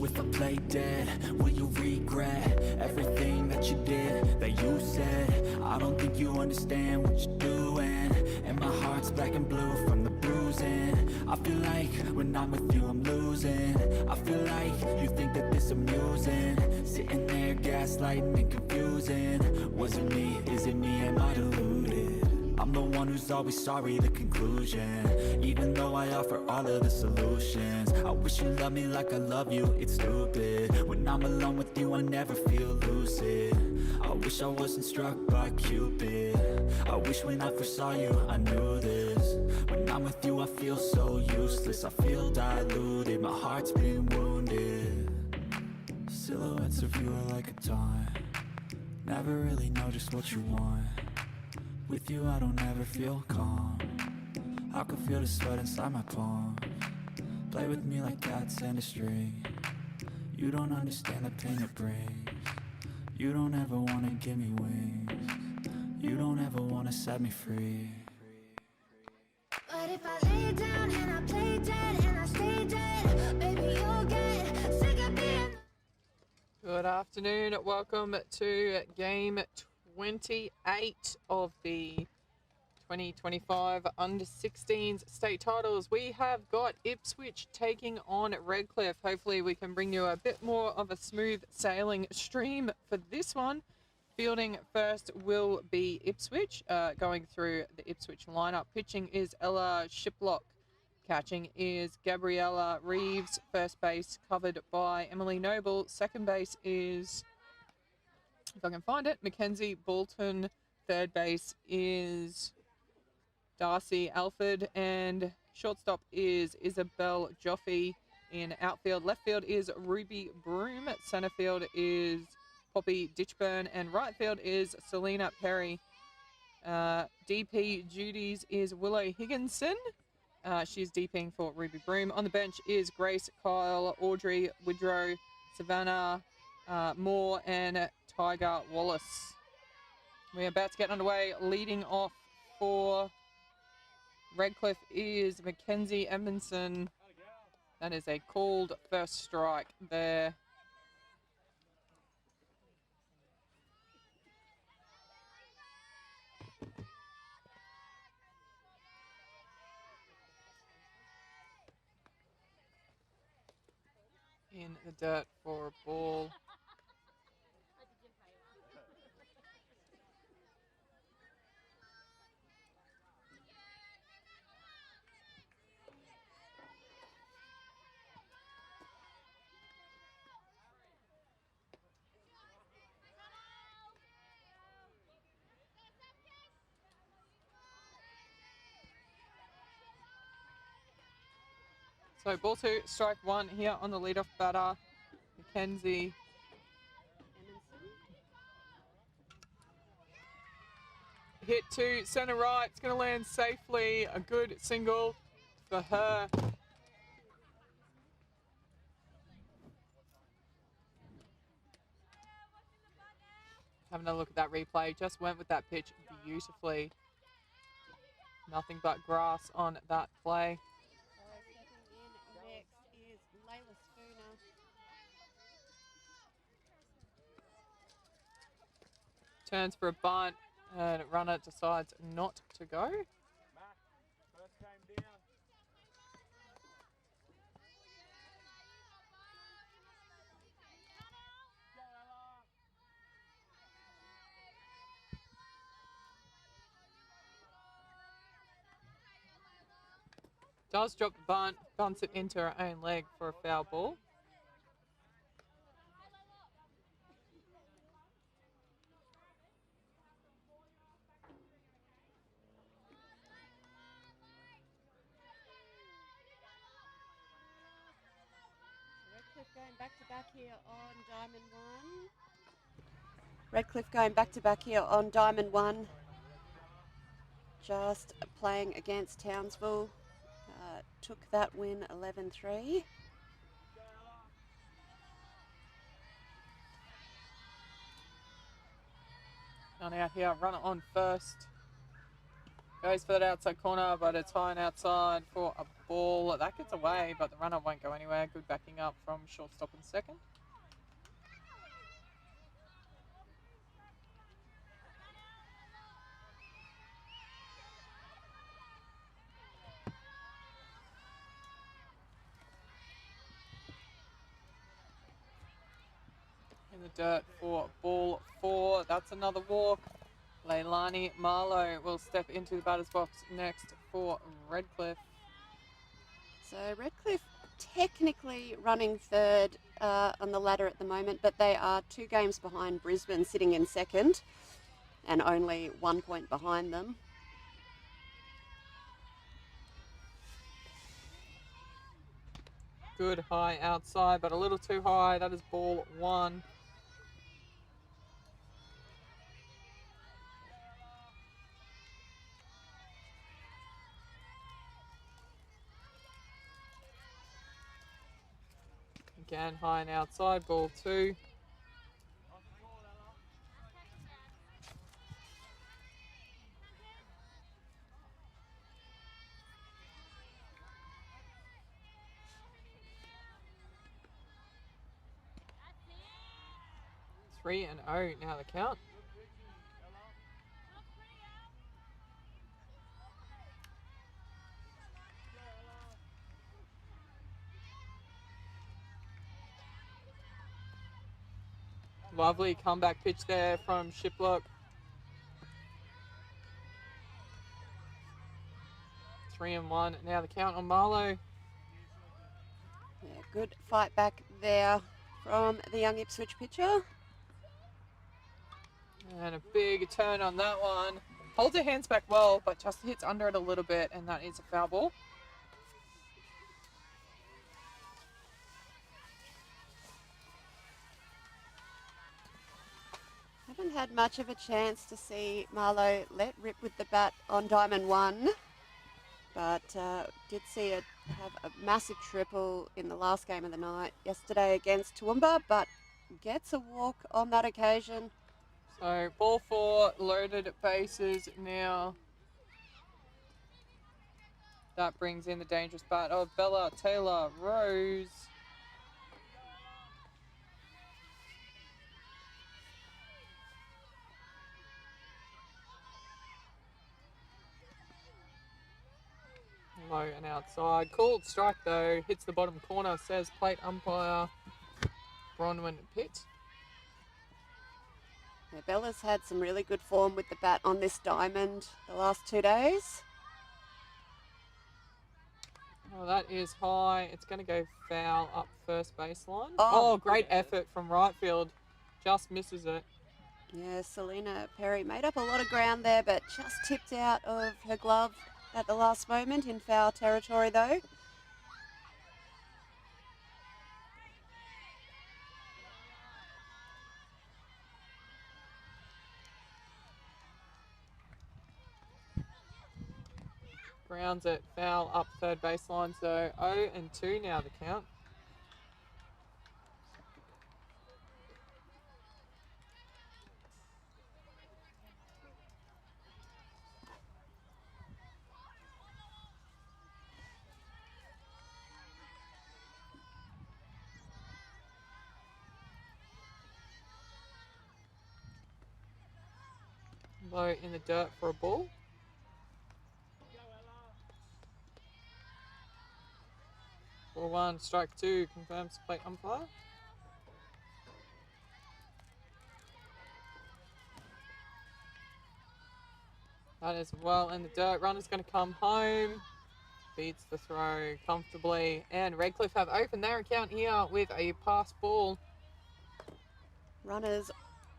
if I play dead? Will you regret everything that you did, that you said? I don't think you understand what you're doing, and my heart's black and blue from the bruising. I feel like when I'm with you I'm losing. I feel like you think that this amusing, sitting there gaslighting and confusing. Was it me? Is it me? Am I deluded? I'm the one who's always sorry, the conclusion. Even though I offer all of the solutions, I wish you loved me like I love you, it's stupid. When I'm alone with you I never feel lucid. I wish I wasn't struck by Cupid. I wish when I first saw you I knew this. When I'm with you I feel so useless, I feel diluted, my heart's been wounded. Silhouettes of you are like a taunt, never really know just what you want. With you I don't ever feel calm, I can feel the sweat inside my palms. Play with me like cats and a string. You don't understand the pain it brings. You don't ever wanna give me wings. You don't ever wanna set me free. But if I lay down and I play dead and I stay dead, baby you'll get sick of being. Good afternoon. Welcome to game 28 of the 2025 under-16s state titles. We have got Ipswich taking on Redcliffe. Hopefully we can bring you a bit more of a smooth sailing stream for this one. Fielding first will be Ipswich, going through the Ipswich lineup. Pitching is Ella Shiplock. Catching is Gabriella Reeves. First base covered by Emily Noble. Second base is, if I can find it, Mackenzie Bolton. Third base is Darcy Alford. And shortstop is Isabel Joffe. In outfield, left field is Ruby Broom. Centre field is Poppy Ditchburn. And right field is Selena Perry. DP duties is Willow Higginson. She's DPing for Ruby Broom. On the bench is Grace Kyle, Audrey Widrow, Savannah Moore, and Tiger Wallace. We're about to get underway. Leading off for Redcliffe is Mackenzie Edmondson. That is a called first strike there. In the dirt for a ball. So ball two, strike one here on the leadoff batter, Mackenzie. Hit to centre right. It's going to land safely. A good single for her. Having a look at that replay. Just went with that pitch beautifully. Nothing but grass on that play. Stepping in next is Layla Spooner. Turns for a bunt, and runner decides not to go. First game down. Does drop the bunt, bunts it into her own leg for a foul ball. Redcliffe going back to back here on Diamond 1. Redcliffe going back to back here on Diamond 1. Just playing against Townsville. Took that win 11-3. Down out here, runner on first. Goes for that outside corner, but it's high and outside for a ball. That gets away, but the runner won't go anywhere. Good backing up from shortstop in second. In the dirt for ball 4. That's another walk. Leilani Marlowe will step into the batter's box next for Redcliffe. So Redcliffe technically running third on the ladder at the moment, but they are 2 games behind Brisbane, sitting in second, and only 1 point behind them. Good high outside, but a little too high. That is ball 1. Again, high and outside, ball 2. Three and 0 now the count. Lovely comeback pitch there from Shiplock. 3 and 1 now the count on Marlowe. Yeah, good fight back there from the young Ipswich pitcher. And a big turn on that one. Holds her hands back well, but just hits under it a little bit, and that is a foul ball. Haven't had much of a chance to see Marlowe let rip with the bat on diamond 1, but did see it have a massive triple in the last game of the night yesterday against Toowoomba, but gets a walk on that occasion. So ball 4, loaded bases now. That brings in the dangerous bat of Bella Taylor Rose. Low and outside. Called strike though. Hits the bottom corner, says plate umpire Bronwyn Pitt. Yeah, Bella's had some really good form with the bat on this diamond the last 2 days. Oh, that is high. It's going to go foul up first baseline. Oh. Oh, great effort from right field. Just misses it. Yeah, Selena Perry made up a lot of ground there, but just tipped out of her glove at the last moment in foul territory though. Grounds it foul up third baseline. So 0 and 2 now the count. Low in the dirt for a ball. Ball 1, strike 2, confirms plate umpire. That is well in the dirt. Runner's going to come home. Beats the throw comfortably. And Redcliffe have opened their account here with a pass ball. Runners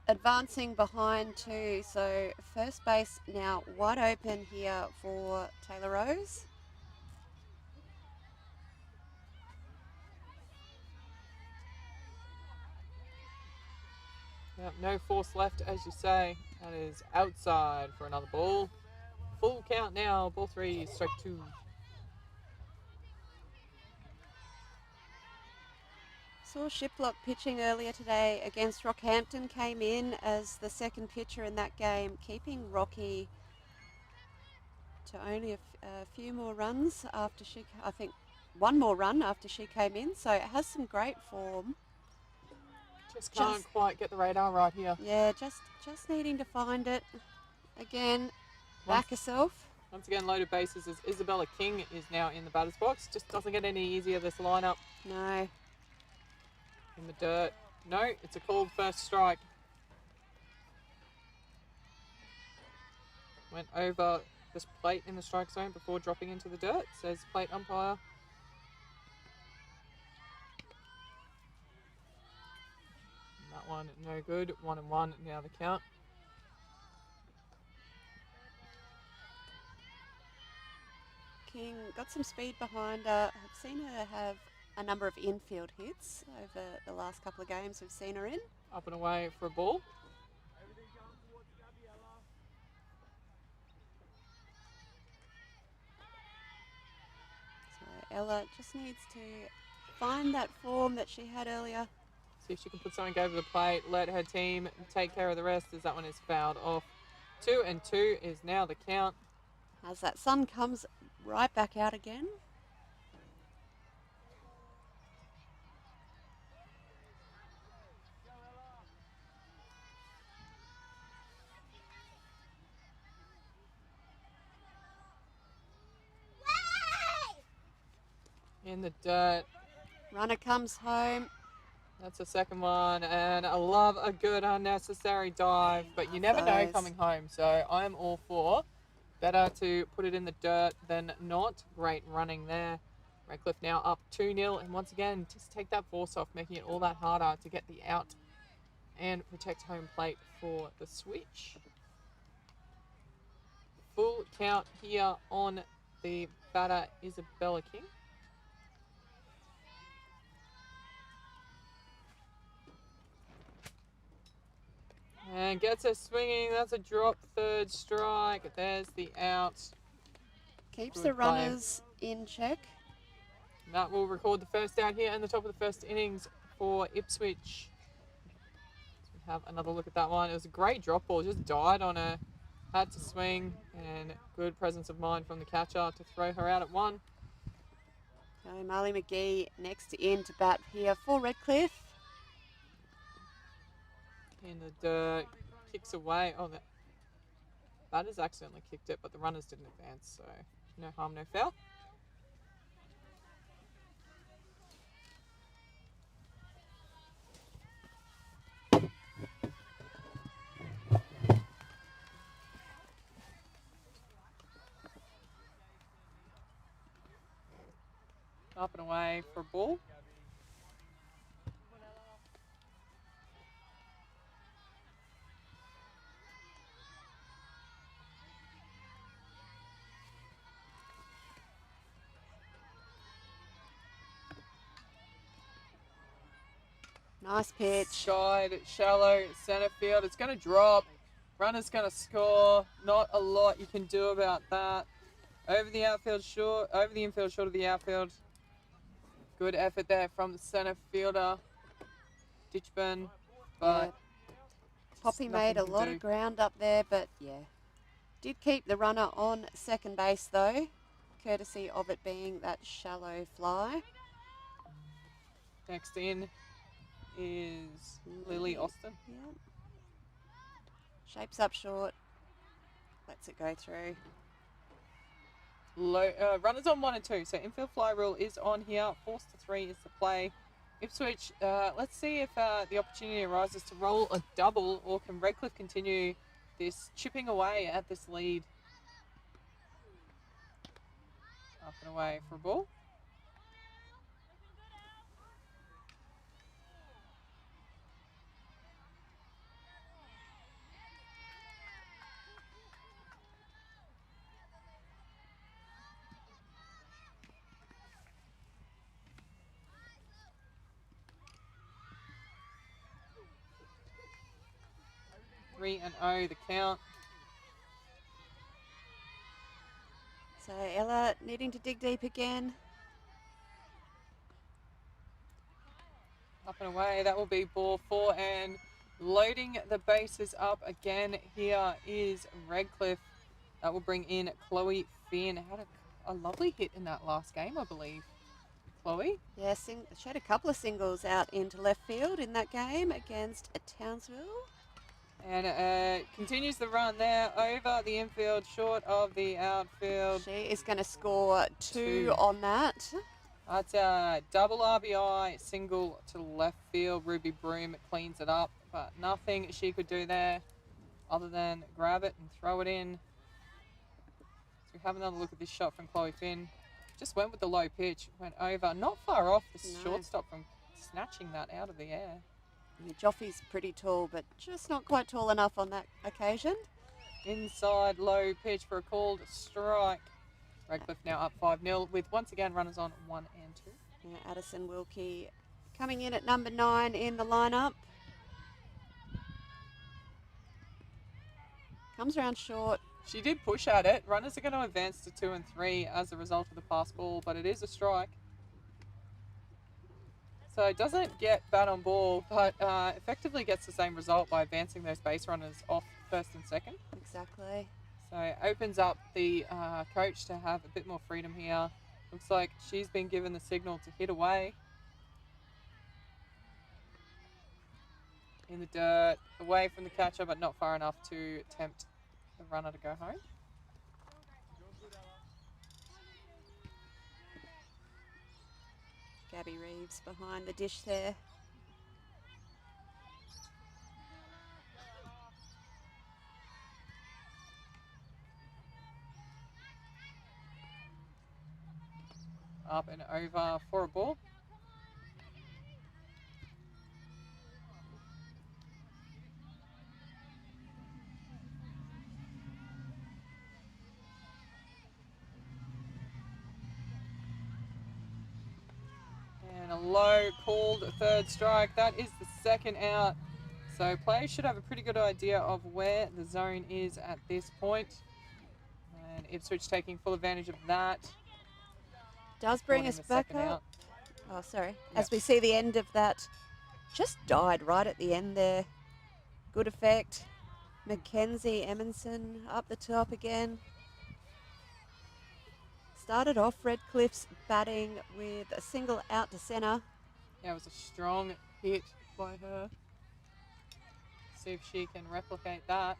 advancing behind too, so first base now wide open here for Taylor Rose. Yep, no force left, as you say. That is outside for another ball. Full count now. Ball 3, strike 2. Saw Shiplock pitching earlier today against Rockhampton, came in as the second pitcher in that game, keeping Rocky to only a few more runs after she, I think, one more run after she came in. So it has some great form. Just can't quite get the radar right here. Yeah, just needing to find it. Again, Once- back herself. Once again, loaded bases as Isabella King is now in the batter's box. Just doesn't get any easier, this lineup. No. In the dirt. No, it's a called first strike. Went over this plate in the strike zone before dropping into the dirt, says plate umpire. And that one, no good. 1-1, now the count. King got some speed behind her. I've seen her have a number of infield hits over the last couple of games we've seen her in. Up and away for a ball. So Ella just needs to find that form that she had earlier. See if she can put something over the plate, let her team take care of the rest as that one is fouled off. 2-2 is now the count. As that sun comes right back out again. In the dirt. Runner comes home. That's the second one, and I love a good unnecessary dive, but you never know Those. coming home, so I'm all for. Better to put it in the dirt than not. Great running there. Redcliffe now up 2-0, and once again, just take that force off, making it all that harder to get the out and protect home plate for the switch. Full count here on the batter, Isabella King. And gets her swinging. That's a drop, third strike. There's the out. Keeps Good the runners in check. That will record the first out here and the top of the first innings for Ipswich. Let's have another look at that one. It was a great drop ball. Just died on her. Had to swing. And good presence of mind from the catcher to throw her out at one. So Marley McGee next in to bat here for Redcliffe. In the dirt. Kicks away. Oh, the batters accidentally kicked it, but the runners didn't advance. So no harm, no foul. Up and away for a ball. Nice pitch. Side, shallow, centre field. It's going to drop. Runner's going to score. Not a lot you can do about that. Over the outfield short, over the infield short of the outfield. Good effort there from the centre fielder, Ditchburn. But Yeah. Poppy nothing made a to lot do. of ground up there, but yeah. Did keep the runner on second base though, courtesy of it being that shallow fly. Next in is Lily Austin. Yep. Shapes up short. Lets it go through. Runners on 1 and 2, so infield fly rule is on here. 4-3 is the play. Ipswich, let's see if the opportunity arises to roll a double, or can Redcliffe continue this chipping away at this lead. Up and away for a ball. Three and 0 the count. So Ella needing to dig deep again. Up and away, that will be ball 4, and loading the bases up again here is Redcliffe. That will bring in Chloe Finn had a lovely hit in that last game, I believe. Chloe? Yeah, she had a couple of singles out into left field in that game against Townsville. And continues the run there over the infield, short of the outfield. She is going to score two on that. That's a double RBI, single to left field. Ruby Broom cleans it up, but nothing she could do there other than grab it and throw it in. So we have another look at this shot from Chloe Finn. Just went with the low pitch, went over, not far off the shortstop from snatching that out of the air. Yeah, Joffy's pretty tall, but just not quite tall enough on that occasion. Inside low pitch for a called strike. Redcliffe now up 5-0 with once again runners on 1 and 2. Yeah, Addison Wilkie coming in at number 9 in the lineup. Comes around short. She did push at it. Runners are going to advance to 2 and 3 as a result of the pass ball, but it is a strike. So it doesn't get bat on ball, but effectively gets the same result by advancing those base runners off first and second. Exactly. So it opens up the coach to have a bit more freedom here. Looks like she's been given the signal to hit away. In the dirt, away from the catcher, but not far enough to tempt the runner to go home. Gabby Reeves behind the dish there. Up and over for a ball. And a low called third strike. That is the second out. So players should have a pretty good idea of where the zone is at this point. And Ipswich taking full advantage of that. Does bring us back up. Oh, sorry. As we see the end of that, just died right at the end there. Good effect. Mackenzie Emerson up the top again. Started off Redcliffe's batting with a single out to centre. Yeah, it was a strong hit by her. See if she can replicate that.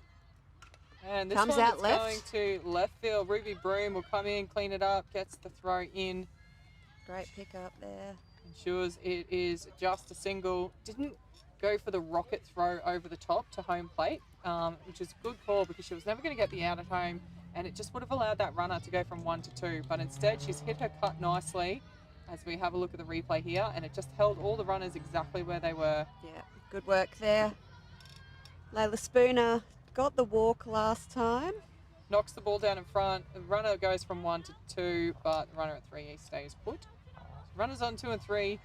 And this Comes one out is left. going to left field. Ruby Broom will come in, clean it up, gets the throw in. Great pick up there. Ensures it is just a single. Didn't go for the rocket throw over the top to home plate, which is a good call because she was never going to get the out at home, and it just would have allowed that runner to go from 1 to 2. But instead, she's hit her cut nicely as we have a look at the replay here, and it just held all the runners exactly where they were. Yeah, good work there. Layla Spooner got the walk last time. Knocks the ball down in front. The runner goes from 1 to 2, but the runner at 3 stays put. Runners on 2 and 3.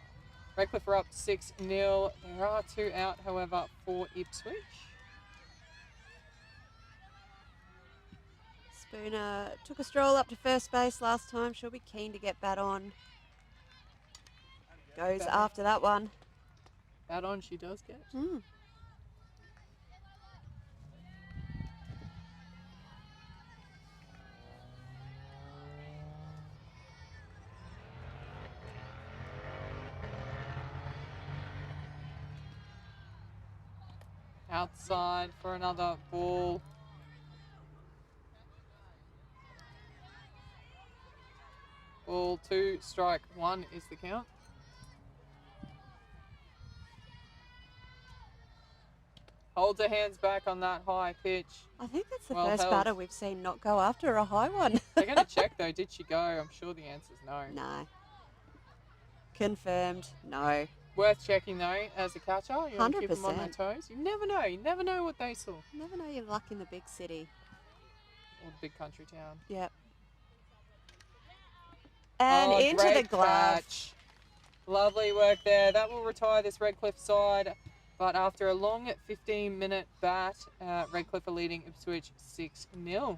Redcliffe are up 6-0. There are 2 out, however, for Ipswich. Spooner took a stroll up to first base last time. She'll be keen to get bat on. Goes after that one. Bat on she does get. Outside for another ball. Ball 2, strike 1 is the count. Holds her hands back on that high pitch. I think that's the Well first held. batter we've seen not go after a high one. They're going to check though, did she go? I'm sure the answer's no. No. Confirmed, no. Worth checking though, as a catcher. You want to keep them on their 100%. toes. You never know. You never know what they saw. Never know your luck in the big city. Or the big country town. Yep. And Oh, into great the glove. catch. Lovely work there. That will retire this Redcliffe side. But after a long 15-minute bat, Redcliffe are leading Ipswich 6-0.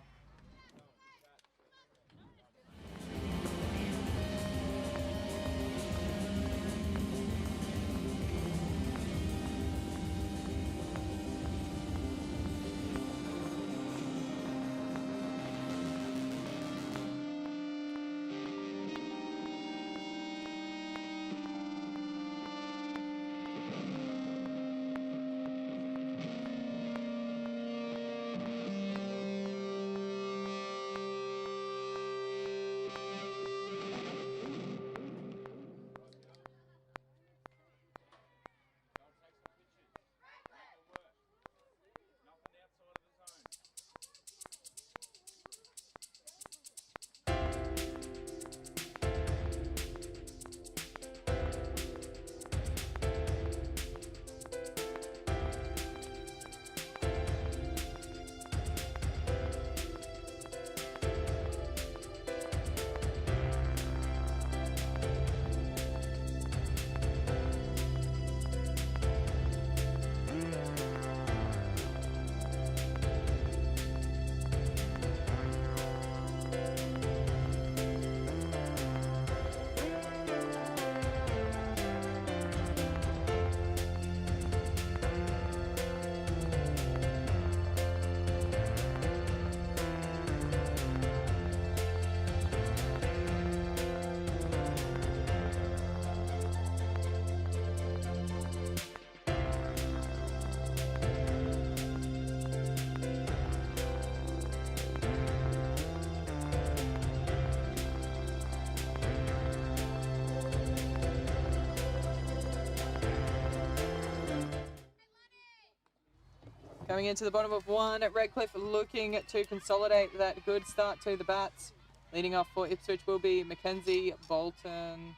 Coming into the bottom of 1, Redcliffe looking to consolidate that good start to the bats. Leading off for Ipswich will be Mackenzie, Bolton.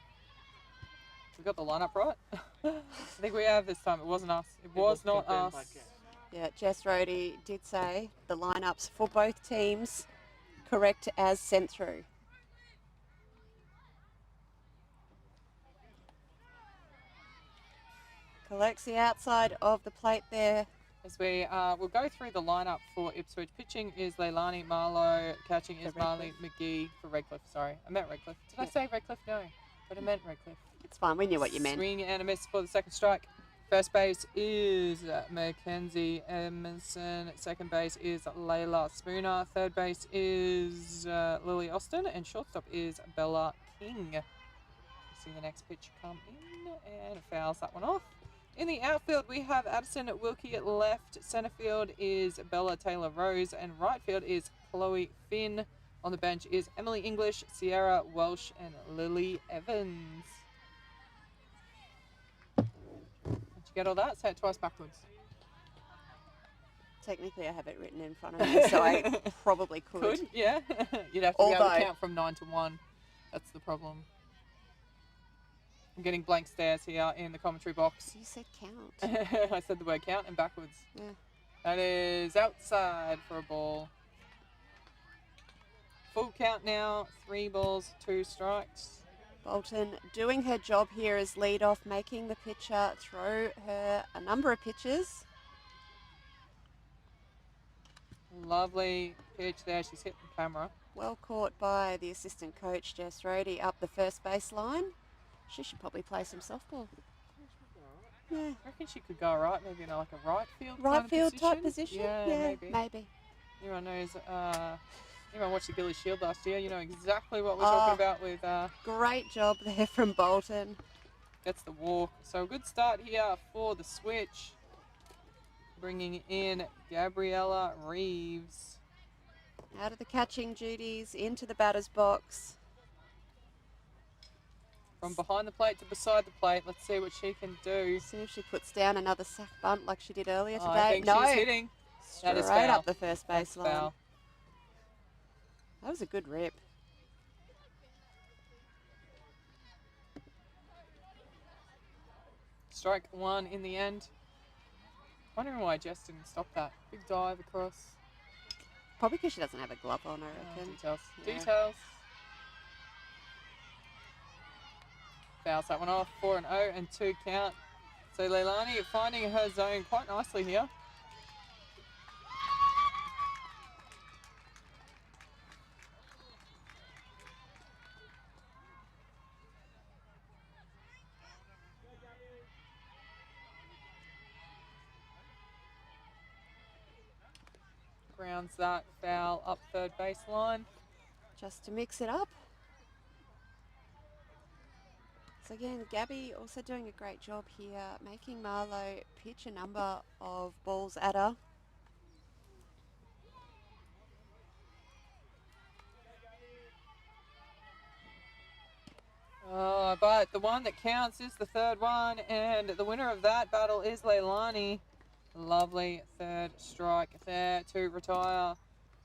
We got the lineup right? I think we have this time. It wasn't us. It was not us. Yeah, Jess Rohde did say the lineups for both teams correct as sent through. Collects the outside of the plate there. As we will go through the lineup for Ipswich. Pitching is Leilani Marlowe. Catching is For Marley McGee for Redcliffe. Sorry, I meant Redcliffe. Did I say Redcliffe? No, but I meant Redcliffe. It's fine, we knew what you meant. Swing and a miss for the second strike. First base is Mackenzie Emerson. Second base is Layla Spooner. Third base is Lily Austin. And shortstop is Bella King. See the next pitch come in and fouls that one off. In the outfield, we have Addison Wilkie at left. Centre field is Bella Taylor Rose. And right field is Chloe Finn. On the bench is Emily English, Sierra Welsh, and Lily Evans. Did you get all that? Say it twice backwards. Technically, I have it written in front of me, so I probably could. Could, yeah. You'd have to be able to Although- count from 9 to 1. That's the problem. I'm getting blank stares here in the commentary box. You said count. I said the word count and backwards. Yeah. That is outside for a ball. Full count now. 3 balls, 2 strikes. Bolton doing her job here as lead-off, making the pitcher throw her a number of pitches. Lovely pitch there. She's hit the camera. Well caught by the assistant coach, Jess Rohde, up the first base line. She should probably play some softball. Yeah. I reckon she could go right, maybe in like a right field Right kind of field position. type position? Yeah, maybe. Anyone knows, anyone watched the Gilly Shield last year, you know exactly what we're talking about with, Great job there from Bolton. gets the walk. So a good start here for the switch. Bringing in Gabriella Reeves. Out of the catching duties, into the batter's box. From behind the plate to beside the plate. Let's see what she can do. See if she puts down another sack bunt like she did earlier today. I think no, she's hitting. That is straight foul. up the first That's base line. foul. That was a good rip. Strike 1 in the end. Wondering why Jess didn't stop that. Big dive across. Probably because she doesn't have a glove on, I reckon. Details. Yeah. Details. Fouls that one off. 4-0 and 2 count. So Leilani finding her zone quite nicely here. Grounds that foul up third baseline. Just to mix it up. So again, Gabby also doing a great job here, making Marlowe pitch a number of balls at her. But the one that counts is the third one, and the winner of that battle is Leilani. Lovely third strike there to retire.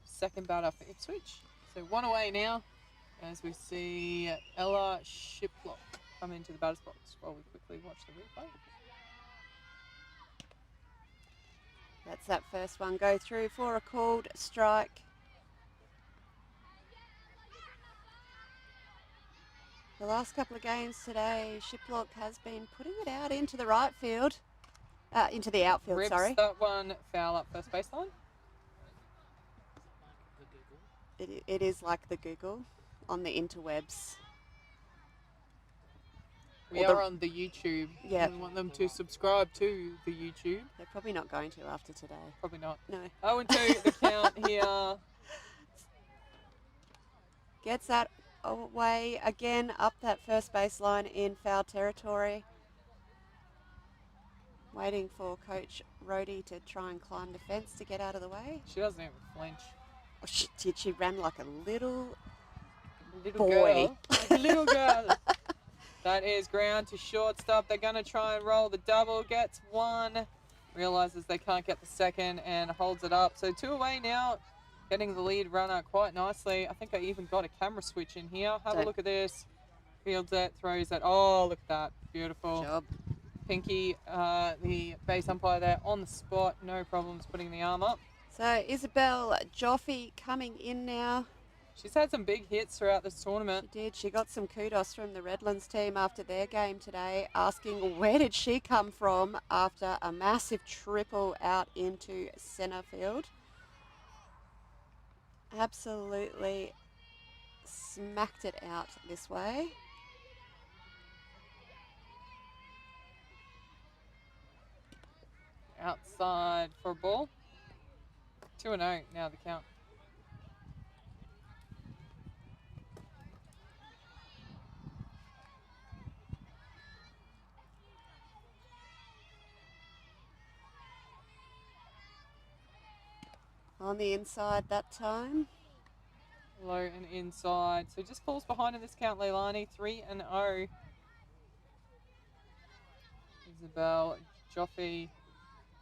Second batter for Ipswich. So 1 away now as we see Ella Shiplock come into the batter's box while we quickly watch the replay. That's that first one go through for a called strike. The last couple of games today, Shiplock has been putting it out into the right field. Into the outfield, Rips sorry. that one foul up first baseline. It is like the Google on the interwebs. We Or the- are on the YouTube. Yeah. We want them to subscribe to the YouTube. They're probably not going to after today. Probably not. No. 0-2 the count here. Gets that away again up that first baseline in foul territory. Waiting for Coach Rohde to try and climb the fence to get out of the way. She doesn't even flinch. Oh, she did. She ran like a little Little boy. girl. Like a little girl. That is ground to shortstop. They're going to try and roll the double. Gets one. Realizes they can't get the second and holds it up. So 2 away now, getting the lead runner quite nicely. I think I even got a camera switch in here. Have a look at this. Fields it, throws it. Oh, look at that. Beautiful. Job. Pinky, the base umpire there on the spot. No problems putting the arm up. So Isabel Joffe coming in now. She's had some big hits throughout this tournament. She did. She got some kudos from the Redlands team after their game today, asking where did she come from after a massive triple out into centre field. Absolutely smacked it out this way. Outside for a ball. 2-0 now the count. On the inside that time. Low and inside. So just falls behind in this count, Leilani. 3-0. Isabel Joffe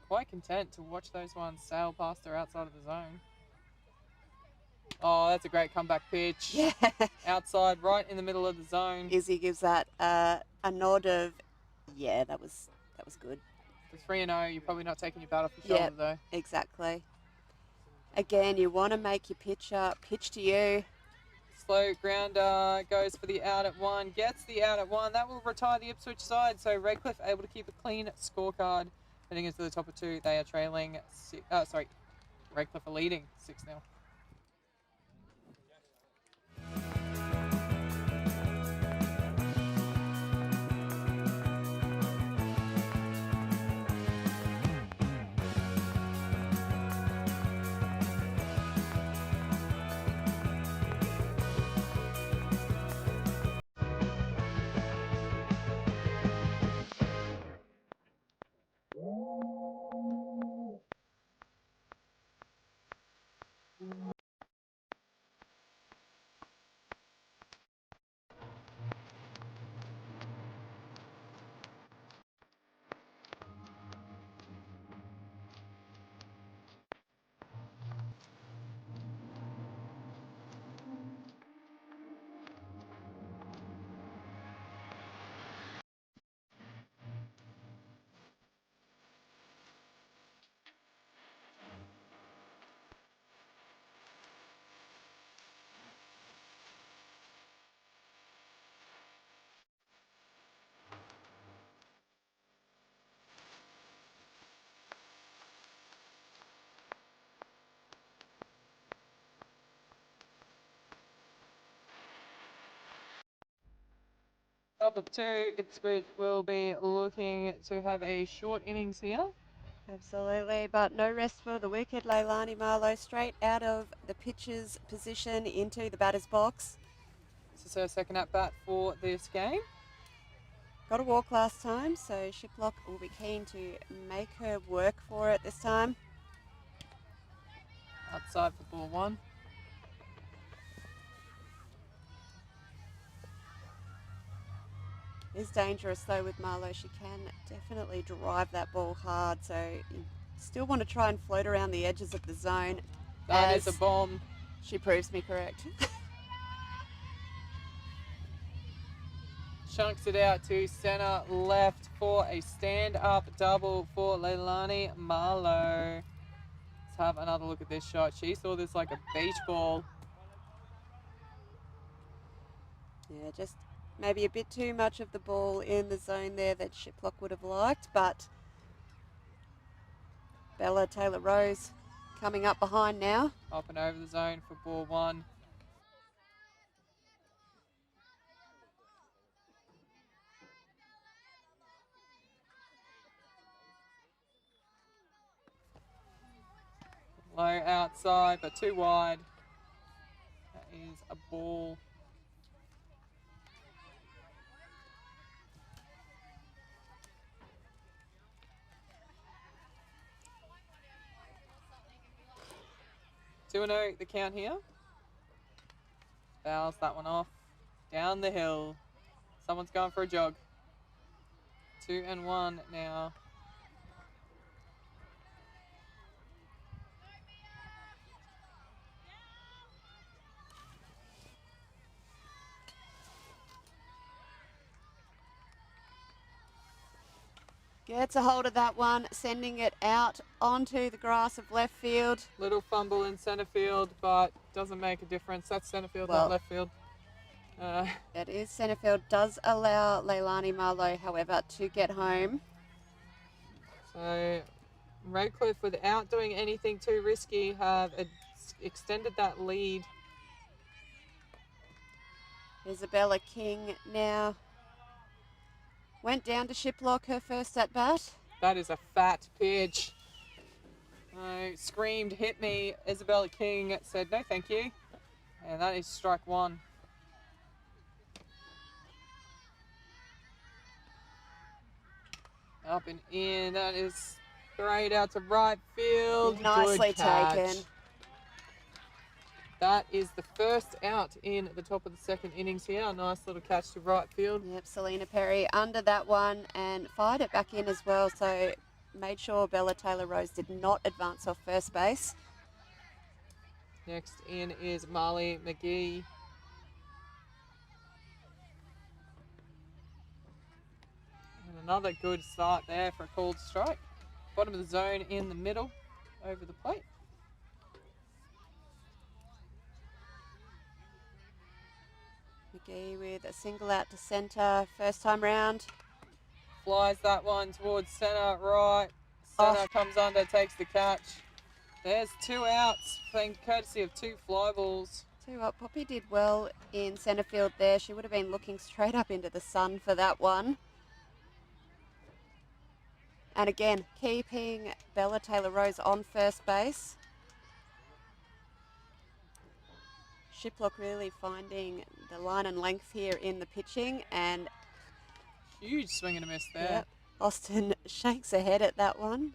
quite content to watch those ones sail past her outside of the zone. Oh, that's a great comeback pitch. Yeah. Outside, right in the middle of the zone. Izzy gives that a nod of, yeah, that was good. For 3-0, you're probably not taking your bat off your shoulder, though. Exactly. Again, you want to make your pitch to you. Slow grounder, goes for the out at 1, gets the out at 1. That will retire the Ipswich side. So Redcliffe able to keep a clean scorecard. Heading into the top of 2, they are trailing. Redcliffe are leading 6-0. Top of 2, Ipswich will be looking to have a short innings here. Absolutely, but no rest for the wicked. Leilani Marlowe straight out of the pitcher's position into the batter's box. This is her second at bat for this game. Got a walk last time, so Shiplock will be keen to make her work for it this time. Outside for ball 1. Is dangerous though with Marlowe. She can definitely drive that ball hard, so you still want to try and float around the edges of the zone. That is a bomb. She proves me correct. Chunks it out to centre left for a stand-up double for Leilani Marlowe. Let's have another look at this shot. She saw this like a beach ball. Yeah, just maybe a bit too much of the ball in the zone there that Shiplock would have liked, but Bella Taylor-Rose coming up behind now. Up and over the zone for ball 1. Low outside, but too wide. That is a ball. Two and 0 the count here. Fouls that one off. Down the hill. Someone's going for a jog. 2-1 now. Gets a hold of that one, sending it out onto the grass of left field. Little fumble in centre field, but doesn't make a difference. That's centre field, Well, not left field. It is centre field. Does allow Leilani Marlowe, however, to get home. So Redcliffe, without doing anything too risky, have extended that lead. Isabella King now went down to Shiplock, her first at bat. That is a fat pitch. Screamed, hit me. Isabella King said, no thank you. And that is strike one. Up and in. That is straight out to right field. Nicely Good catch. taken. That is the first out in the top of the second innings here. A nice little catch to right field. Yep, Selena Perry under that one and fired it back in as well. So made sure Bella Taylor-Rose did not advance off first base. Next in is Marley McGee. And another good start there for a called strike. Bottom of the zone in the middle over the plate. McGee with a single out to centre first time round. Flies that one towards centre, right. Centre comes under, takes the catch. There's 2 outs, playing courtesy of 2 fly balls. Tell you what, Poppy did well in centre field there. She would have been looking straight up into the sun for that one. And again, keeping Bella Taylor-Rose on first base. Shiplock really finding the line and length here in the pitching, and Huge swing and a miss there. yep, Austin shakes her head at that one.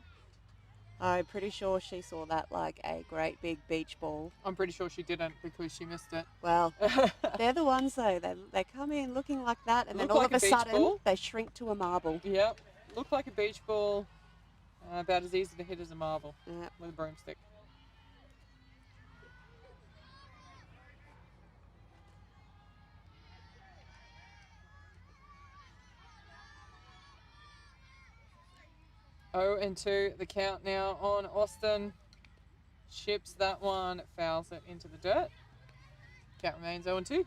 I'm pretty sure she saw that like a great big beach ball. I'm pretty sure she didn't because she missed it. Well, they're the ones though. They come in looking like that, and then Look all like of a a beach sudden ball. they shrink to a marble. Yep, looked like a beach ball. About as easy to hit as a marble Yep. with a broomstick. Oh, and 2 the count now on Austin. Ships that one, fouls it into the dirt. Count remains 0 and 2.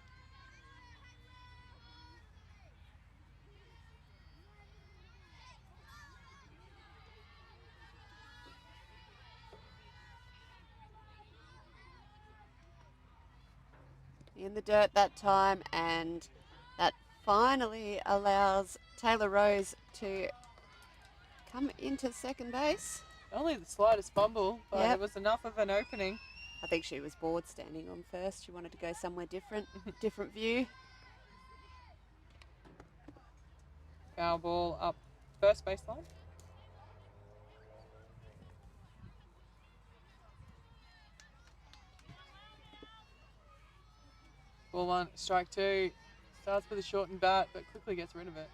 In the dirt that time, and that finally allows Taylor-Rose to come into second base. Only the slightest fumble, but Yep. it was enough of an opening. I think she was bored standing on first. She wanted to go somewhere different, different view. Foul ball up first baseline. Ball 1, strike 2. Starts with a shortened bat, but quickly gets rid of it.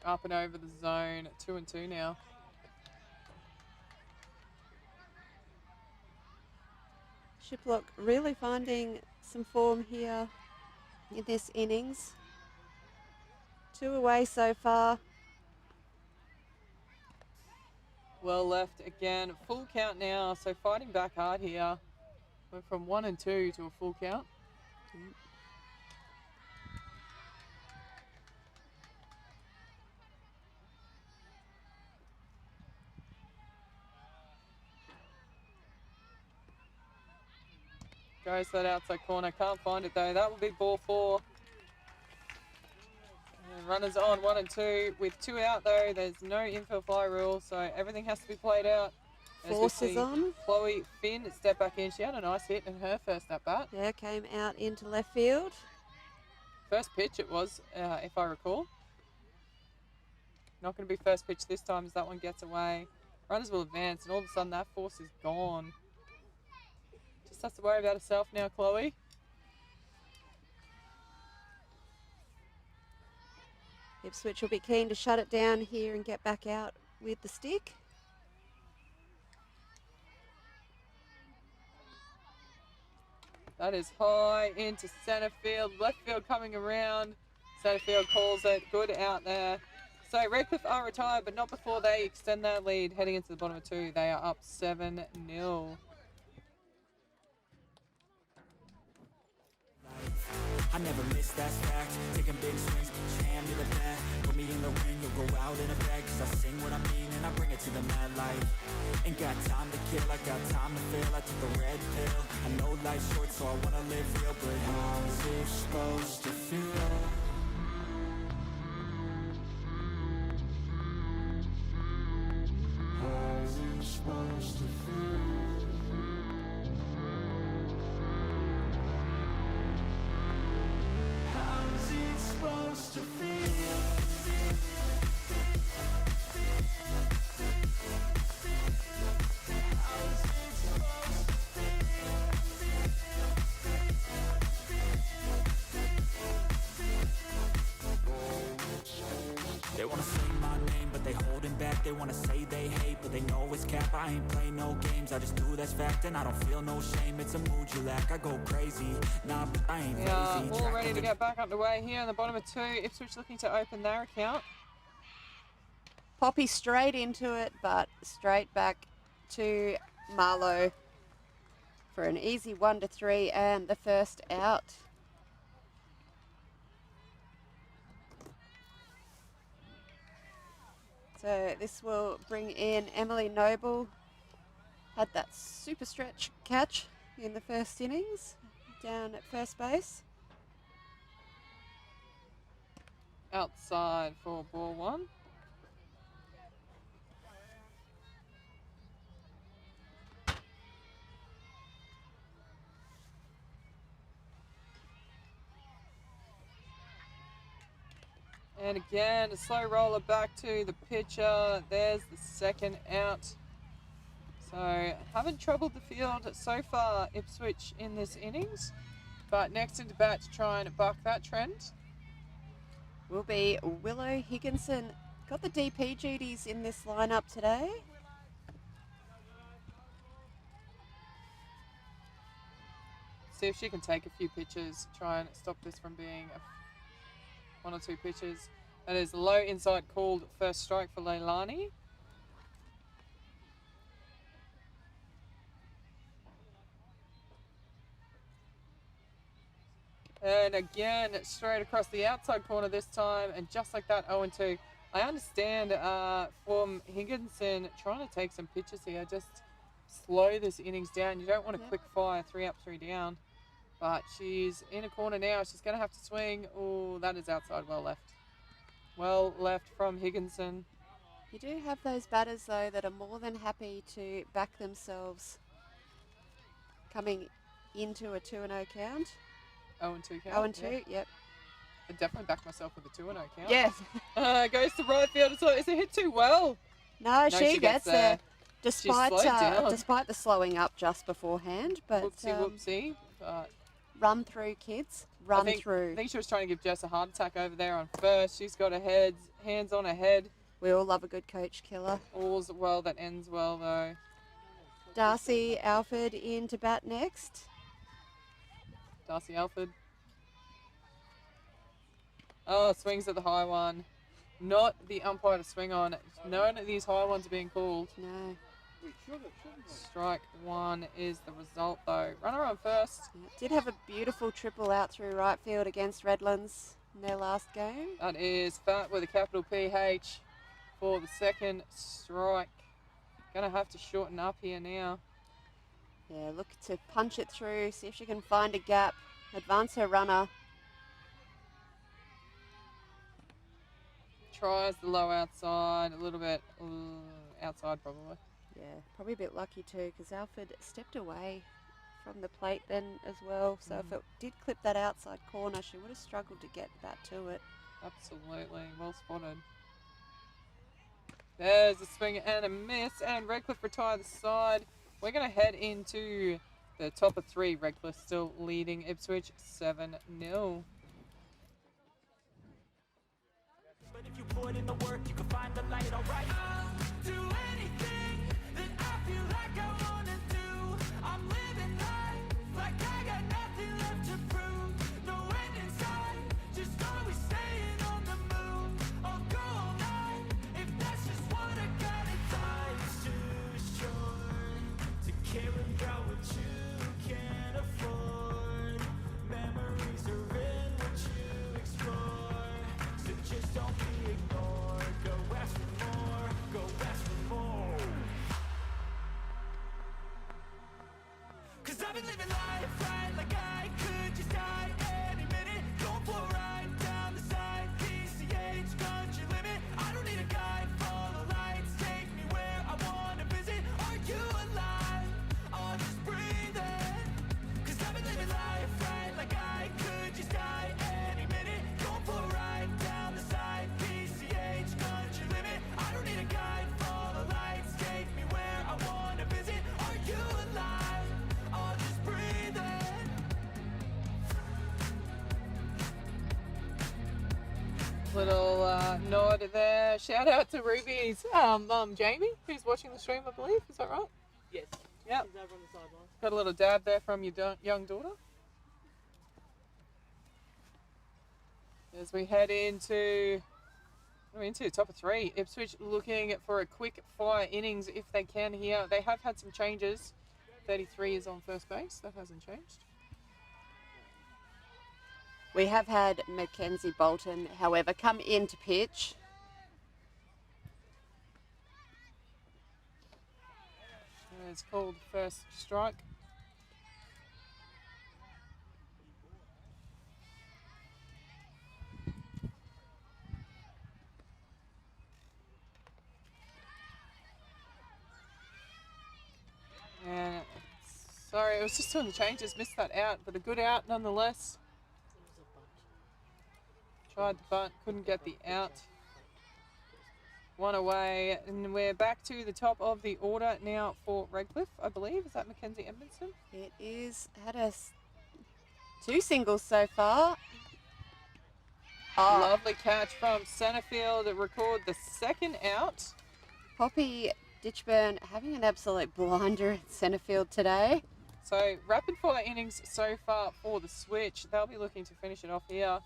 Up and over the zone, 2 and 2 now. Shiplock really finding some form here in this innings. 2 away so far. Well left again, full count now, so fighting back hard here. Went from 1 and 2 to a full count. Goes that outside corner, can't find it though. That will be ball 4. And runners on 1 and 2. With 2 out though, there's no infield fly rule, so everything has to be played out. As we Forces see on. Chloe Finn step back in. She had a nice hit in her first at bat. Yeah, came out into left field. First pitch it was, if I recall. Not going to be first pitch this time as that one gets away. Runners will advance and all of a sudden that force is gone. Just has to worry about herself now, Chloe. Ipswich will be keen to shut it down here and get back out with the stick. That is high into centre field. Left field coming around. Centre field calls it. Good out there. So Redcliffe are retired, but not before they extend their lead heading into the bottom of 2. They are up 7-0. I never miss, that's fact. Taking big swings, put your hand to the bat. Put me in the ring, you'll go out in a bag. Cause I sing what I mean and I bring it to the mad light. Ain't got time to kill, I got time to feel. I took the red pill. I know life's short, so I wanna live real. But how's it supposed to feel? How's it supposed to feel? How's it supposed to feel? They wanna say my name, but they holding back. They wanna say they hate, but they know it's cap. I ain't play no games, I just do that's fact. And I don't feel no shame, it's a mood you lack. I go crazy, nah, but I ain't We are lazy. all ready to get back underway here in the bottom of 2. Ipswich looking to open their account. Poppy straight into it, but straight back to Marlowe for an easy 1-3 and the first out. So this will bring in Emily Noble. Had that super stretch catch in the first innings down at first base. Outside for ball 1. And again, a slow roller back to the pitcher. There's the second out. So, haven't troubled the field so far, Ipswich, in this innings. But next into bat to try and buck that trend. Will be Willow Higginson. Got the DP duties in this lineup today. See if she can take a few pitches, try and stop this from being 1 or 2 pitches. That is low inside called first strike for Leilani. And again, straight across the outside corner this time, and just like that, 0-2. I understand from Higginson trying to take some pitches here, just slow this innings down. You don't want to quick fire 3 up, 3 down. But she's in a corner now. She's going to have to swing. Oh, that is outside. Well left. Well left from Higginson. You do have those batters, though, that are more than happy to back themselves coming into a 2-0 count. 0-2 count. 0-2, yep. I definitely backed myself with a 2-0 count. Yes. Goes to right field. Is it hit too well? No, she gets there. Despite Despite the slowing up just beforehand. But whoopsie. But run through, kids. Run through. I think she was trying to give Jess a heart attack over there on first. She's got her hands on her head. We all love a good coach killer. All's well that ends well, though. Darcy Alford in to bat next. Darcy Alford. Oh, swings at the high one. Not the umpire to swing on. None of these high ones are being called. No. Strike 1 is the result, though. Runner on first. Did have a beautiful triple out through right field against Redlands in their last game. That is Fat with a capital PH for the second strike. Gonna have to shorten up here now. Yeah, look to punch it through, see if she can find a gap, advance her runner. Tries the low outside, a little bit outside probably. Yeah, probably a bit lucky too, because Alford stepped away from the plate then as well. So if it did clip that outside corner, she would have struggled to get back to it. Absolutely, well spotted. There's a swing and a miss, and Redcliffe retire the side. We're going to head into the top of 3. Redcliffe still leading Ipswich 7-0. But if you put in the work, you can find the light, alright? I'll do anything that I feel like I wanna do. I'm living life like I got nothing Little nod there. Shout out to Ruby's mum, Jamie, who's watching the stream, I believe. Is that right? Yes. Yep. She's over on the sideline. Got a little dab there from your young daughter. As we head into top of 3, Ipswich looking for a quick fire innings if they can here. They have had some changes. 33 is on first base. That hasn't changed. We have had Mackenzie Bolton, however, come into pitch. It's called first strike. And sorry, I was just doing the changes, missed that out, but a good out nonetheless. Tried the bunt, couldn't get the out. One away, and we're back to the top of the order now for Redcliffe, I believe. Is that Mackenzie Edmondson? It is, had us 2 singles so far. Oh, Lovely catch from centre field to record the second out. Poppy Ditchburn having an absolute blinder at centre field today. So rapid fire innings so far for the Switch. They'll be looking to finish it off here.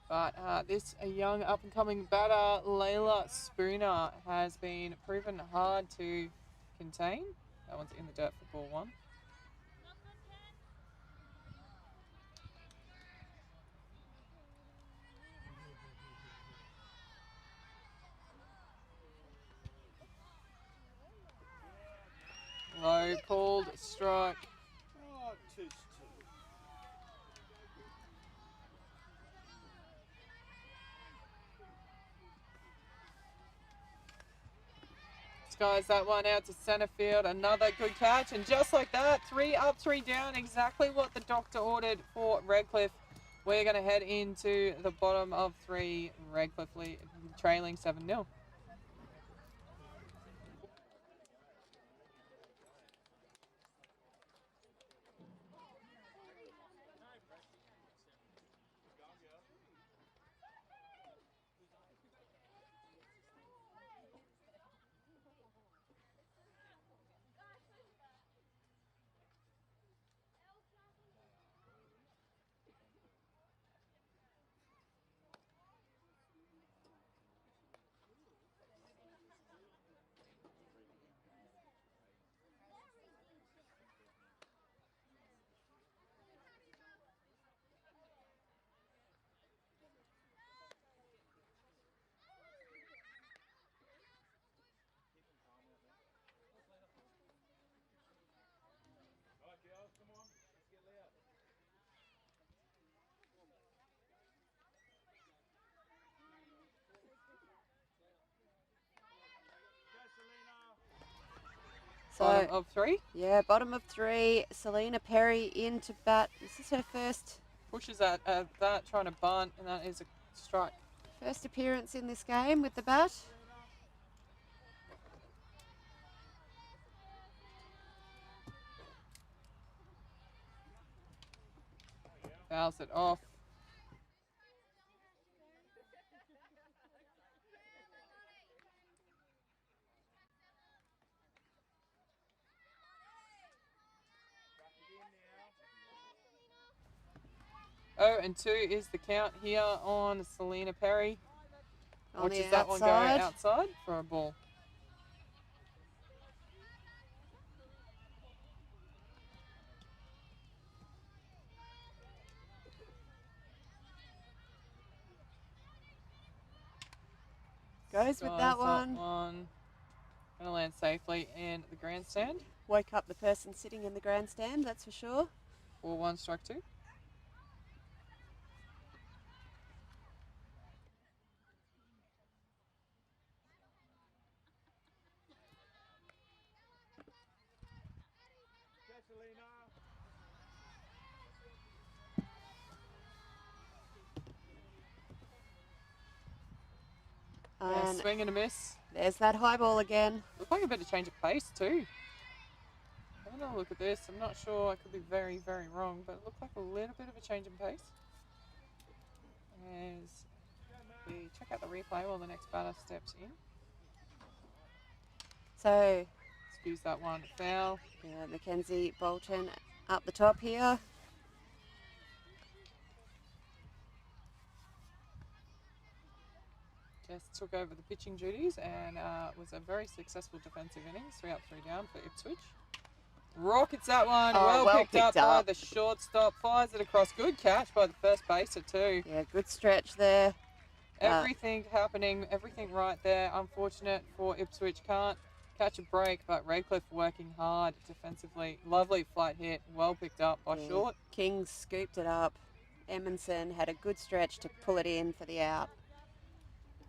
But this young up-and-coming batter, Layla Spooner, has been proven hard to contain. That one's in the dirt for ball 1. Low called strike. Oh, 2-2. Skies that one out to centre field. Another good catch. And just like that, 3 up, 3 down. Exactly what the doctor ordered for Redcliffe. We're going to head into the bottom of 3. Redcliffe trailing 7-0. So, Bottom of 3. yeah, bottom of 3. Selena Perry in to bat. This is her first Pushes that, trying to bunt, and that is a strike. appearance in this game with the bat. Fouls it off. Oh, and 2 is the count here on Selena Perry. On Watches the that one go outside. outside for a ball. Goes with that one. Going to land safely in the grandstand. Woke up the person sitting in the grandstand, that's for sure. 4-1, strike 2. Yeah, And swing and a miss. there's that high ball again. Looks like a bit of change of pace too. Having a look at this, I'm not sure, I could be very, very wrong, but it looked like a little bit of a change in pace. As we check at the replay while the next batter steps in. So, Excuse that one. Foul. yeah, Mackenzie Bolton up the top here. Jess took over the pitching duties and was a very successful defensive innings. 3 up, 3 down for Ipswich. Rockets that one. Oh, well picked up by the shortstop. Fires it across. Good catch by the first baser too. Yeah, good stretch there. Everything happening. Everything right there. Unfortunate for Ipswich. Can't catch a break, but Redcliffe working hard defensively. Lovely flat hit. Well picked up by Short. King scooped it up. Emerson had a good stretch to pull it in for the out.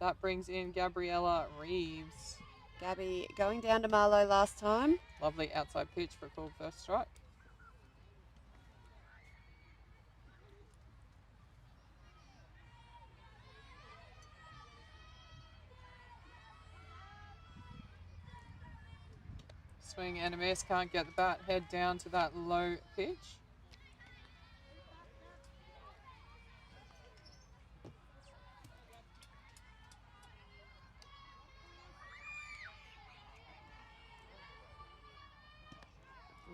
That brings in Gabriella Reeves. Gabby going down to Marlowe last time. Lovely outside pitch for a called first strike. Swing and a miss. Can't get the bat head down to that low pitch.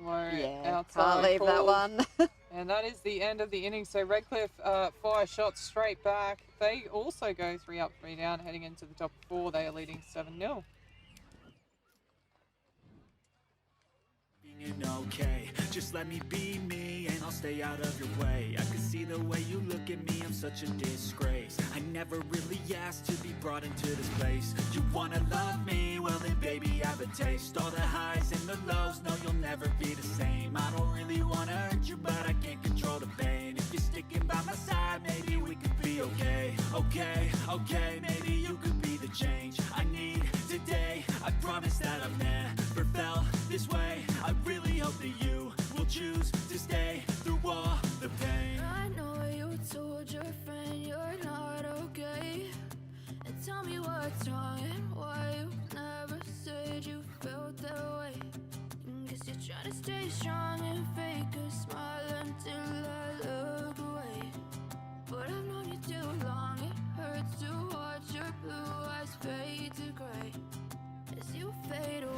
Low outside. Can't leave that one. And that is the end of the inning. So Redcliffe fire shots straight back. They also go 3 up, 3 down, heading into the top 4. They are leading 7-0. Okay, just let me be me and I'll stay out of your way. I can see the way you look at me, I'm such a disgrace. I never really asked to be brought into this place. You wanna love me? Well then baby I have a taste. All the highs and the lows, no you'll never be the same. I don't really wanna hurt you but I can't control the pain. If you're sticking by my side, maybe we could be okay. Okay, maybe you could be the change I need today. I promise that I've never felt this way. I really hope that you will choose to stay through all the pain. I know you told your friend you're not okay, and tell me what's wrong and why you never said you felt that way. Guess you're trying to stay strong and fake a smile until I look away. But I've known you too long, it hurts to watch your blue eyes fade to gray as you fade away.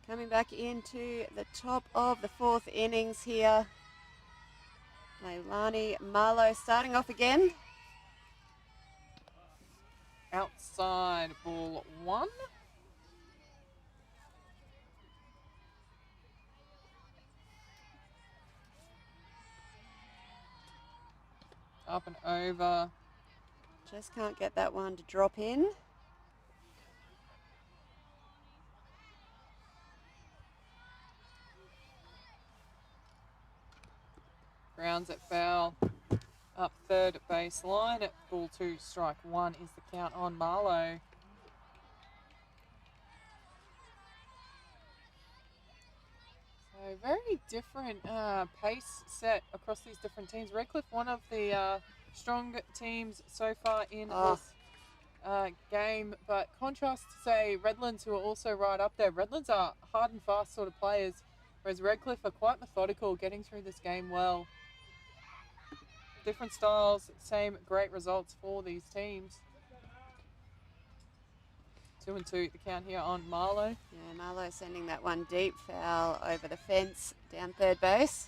Coming back into the top of the 4th innings here. Leilani Marlowe starting off again. Outside ball 1. Up and over. Just can't get that one to drop in. Grounds it foul. Up third baseline. Ball 2, strike 1 is the count on Marlowe. So very different pace set across these different teams. Redcliffe, one of the strong teams so far in this game, but contrast to say Redlands, who are also right up there. Redlands are hard and fast sort of players, whereas Redcliffe are quite methodical, getting through this game well. Different styles, same great results for these teams. 2-2 the count here on Marlowe. Yeah, Marlowe sending that one deep, foul over the fence down third base.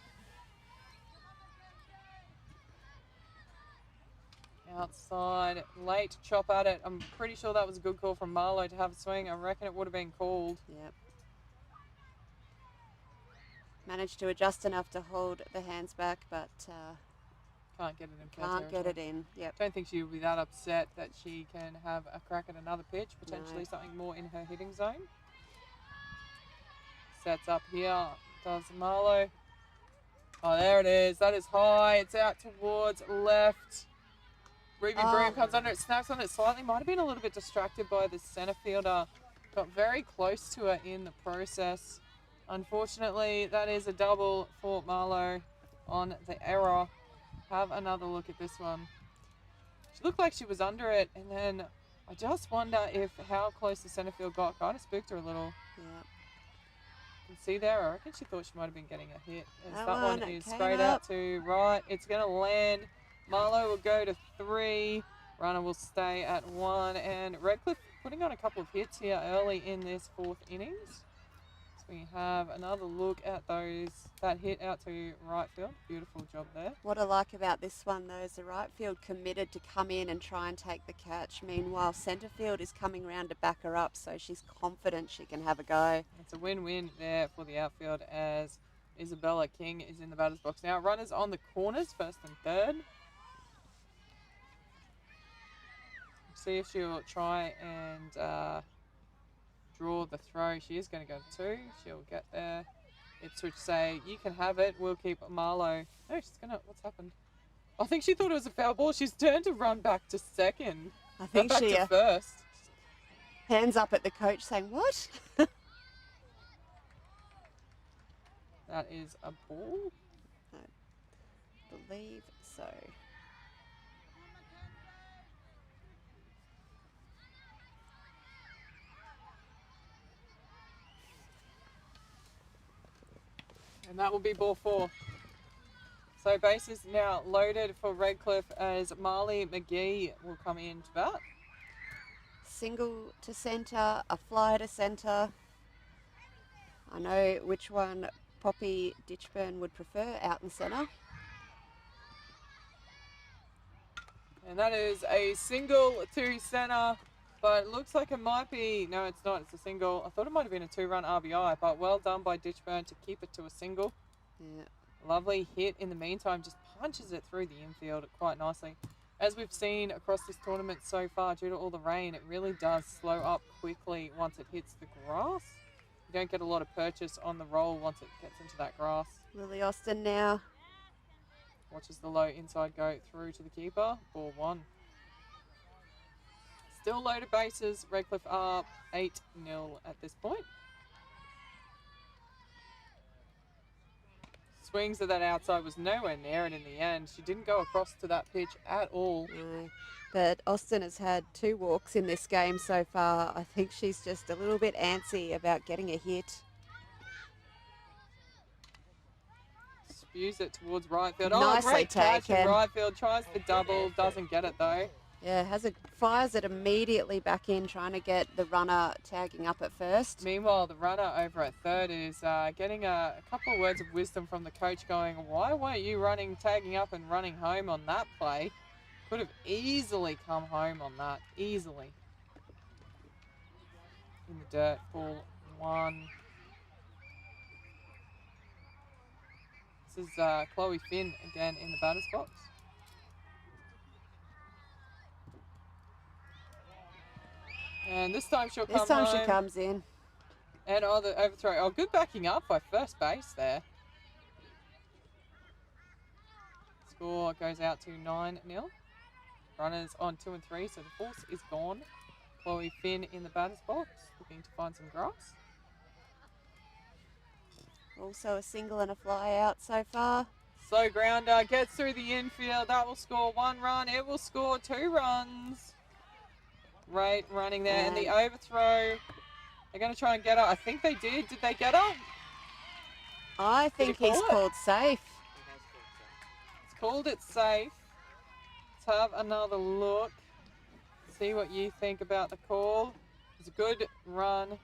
Outside, late chop at it. I'm pretty sure that was a good call from Marlowe to have a swing. I reckon it would have been called. Yep. Managed to adjust enough to hold the hands back, but Can't get it in. can't get it in. Yep. Don't think she will be that upset that she can have a crack at another pitch, potentially something more in her hitting zone. Sets up here, does Marlowe. Oh, there it is. That is high. It's out towards left. Ruby Broom comes under it, snaps on it slightly. Might have been a little bit distracted by the centre fielder. Got very close to her in the process. Unfortunately, that is a double for Marlowe on the error. Have another look at this one. She looked like she was under it, and then I just wonder if how close the centre field got. Kind of spooked her a little. Yeah. can see there, I reckon she thought she might have been getting a hit. As That that one one, it is came straight up. out to right. It's going to land. Marlowe will go to 3. Runner will stay at 1. And Redcliffe putting on a couple of hits here early in this 4th innings. So we have another look at that hit out to right field. Beautiful job there. What I like about this one, though, is the right field committed to come in and try and take the catch. Meanwhile, centre field is coming round to back her up, so she's confident she can have a go. It's a win-win there for the outfield as Isabella King is in the batter's box now. Runners on the corners, 1st and 3rd. See if she'll try and draw the throw. She is going to go to 2. She'll get there. Ipswich say, you can have it. We'll keep Marlowe. No, she's going to... What's happened? I think she thought it was a foul ball. She's turned to run back to 2nd. I think back she to 1st. hands up at the coach saying, what? That is a ball. I believe so. And that will be ball 4. So bases now loaded for Redcliffe as Marley McGee will come in to bat. Single to centre, a fly to centre. I know which one Poppy Ditchburn would prefer, out in centre. And that is a single to centre, but it looks like it might be... No, it's not. It's a single. I thought it might have been a 2-run RBI, but well done by Ditchburn to keep it to a single. Yeah. Lovely hit in the meantime, just punches it through the infield quite nicely. As we've seen across this tournament so far, due to all the rain, it really does slow up quickly once it hits the grass. You don't get a lot of purchase on the roll once it gets into that grass. Lily Austin now. Watches the low inside go through to the keeper. Ball 1. Still loaded bases. Redcliffe up 8-0 at this point. Swings of that outside was nowhere near it in the end. She didn't go across to that pitch at all. No. But Austin has had 2 walks in this game so far. I think she's just a little bit antsy about getting a hit. Spews it towards right field. Nicely Great catch in taken. right field. Tries the double. Doesn't get it though. Yeah, fires it immediately back in, trying to get the runner tagging up at first. Meanwhile, the runner over at 3rd is getting a couple of words of wisdom from the coach going, why weren't you tagging up and running home on that play? Could have easily come home on that. Easily. In the dirt. Ball 1. This is Chloe Finn again in the batter's box. And this time she'll come This time home. she comes in. And the overthrow. Oh, good backing up by first base there. Score goes out to 9-0. Runners on 2 and 3, so the force is gone. Chloe Finn in the batter's box, looking to find some grass. Also a single and a fly out so far. Slow grounder gets through the infield. That will score 1 run. It will score 2 runs. Great running there. And the overthrow. They're going to try and get her. I think they did. Did they get her? I think Did he he's call it? called safe. It's called it safe. Let's have another look. See what you think about the call. It's a good run.